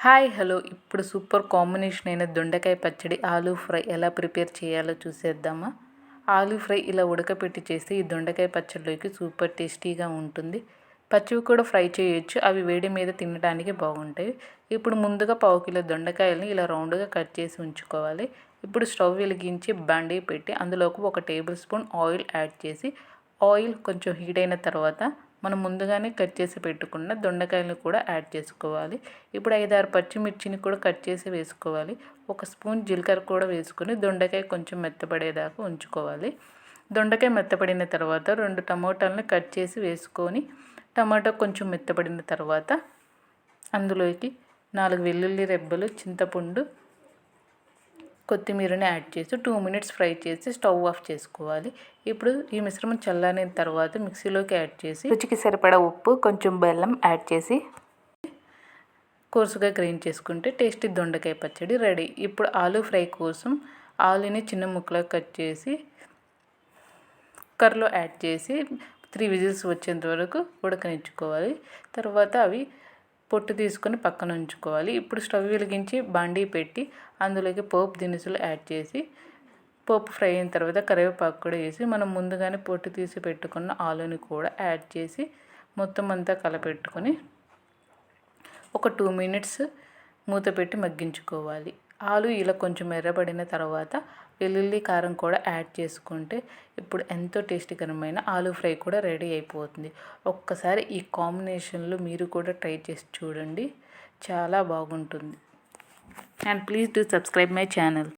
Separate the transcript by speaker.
Speaker 1: Hi hello ఇప్పుడు super combination అయిన దొండకాయ పచ్చడి ఆలూ ఫ్రై ఎలా ప్రిపేర్ చేయాలో చూసేద్దామా. ఆలూ ఫ్రై ఇలా ఉడకపెట్టి చేస్తే ఈ దొండకాయ పచ్చడిలోకి సూపర్ టేస్టీగా ఉంటుంది. పచ్చివి కూడా ఫ్రై చేయొచ్చు, అవి వేడి మీద తినడానికి బాగుంటాయి. ఇప్పుడు ముందుగా 1/2 కిలో దొండకాయలని ఇలా రౌండ్గా కట్ చేసి ఉంచుకోవాలి. ఇప్పుడు స్టవ్ వెలిగించి బాండీ పెట్టి అందులోకి 1 టేబుల్ స్పూన్ ఆయిల్ యాడ్ చేసి ఆయిల్ కొంచెం హీట్ అయిన తర్వాత మనం ముందుగానే కట్ చేసి పెట్టుకున్న దొండకాయలను కూడా యాడ్ చేసుకోవాలి. ఇప్పుడు 5-6 పచ్చిమిర్చిని కూడా కట్ చేసి వేసుకోవాలి. 1 స్పూన్ జీలకర్ర కూడా వేసుకొని దొండకాయ కొంచెం మెత్తపడేదాకా ఉంచుకోవాలి. దొండకాయ మెత్తపడిన తర్వాత 2 టమోటాలను కట్ చేసి వేసుకొని టమాటో కొంచెం మెత్తపడిన తర్వాత అందులోకి 4 వెల్లుల్లి రెబ్బలు, చింతపండు, కొత్తిమీరని యాడ్ చేసి 2 మినిట్స్ ఫ్రై చేసి స్టవ్ ఆఫ్ చేసుకోవాలి. ఇప్పుడు ఈ మిశ్రమం చల్లారిన తర్వాత మిక్సీలోకి యాడ్ చేసి రుచికి సరిపడా ఉప్పు, కొంచెం బెల్లం యాడ్ చేసి కోర్సుగా గ్రైండ్ చేసుకుంటే టేస్టీ దొండకాయ పచ్చడి రెడీ. ఇప్పుడు ఆలూ ఫ్రై కోసం ఆలూని చిన్న ముక్కలుగా కట్ చేసి కుక్కర్లో యాడ్ చేసి 3 విజిల్స్ వచ్చేంత వరకు ఉడకనిచ్చుకోవాలి. తర్వాత అవి పొట్టు తీసుకొని పక్కన ఉంచుకోవాలి. ఇప్పుడు స్టవ్ వెలిగించి బాండీ పెట్టి అందులోకి పోపు దినుసులు యాడ్ చేసి పోపు ఫ్రై అయిన తర్వాత కరివేపాకు కూడా వేసి మనం ముందుగానే పొట్టు తీసి పెట్టుకున్న ఆలూని కూడా యాడ్ చేసి మొత్తం అంతా కలపెట్టుకొని ఒక 2 మినిట్స్ మూత పెట్టి మగ్గించుకోవాలి. ఆలు ఇలా కొంచెం ఎర్రబడిన తర్వాత వెల్లుల్లి కారం కూడా యాడ్ చేసుకుంటే ఇప్పుడు ఎంతో టేస్టీకరమైన ఆలూ ఫ్రై కూడా రెడీ అయిపోతుంది. ఒక్కసారి ఈ కాంబినేషన్లో మీరు కూడా ట్రై చేసి చూడండి, చాలా బాగుంటుంది. And please do subscribe my channel.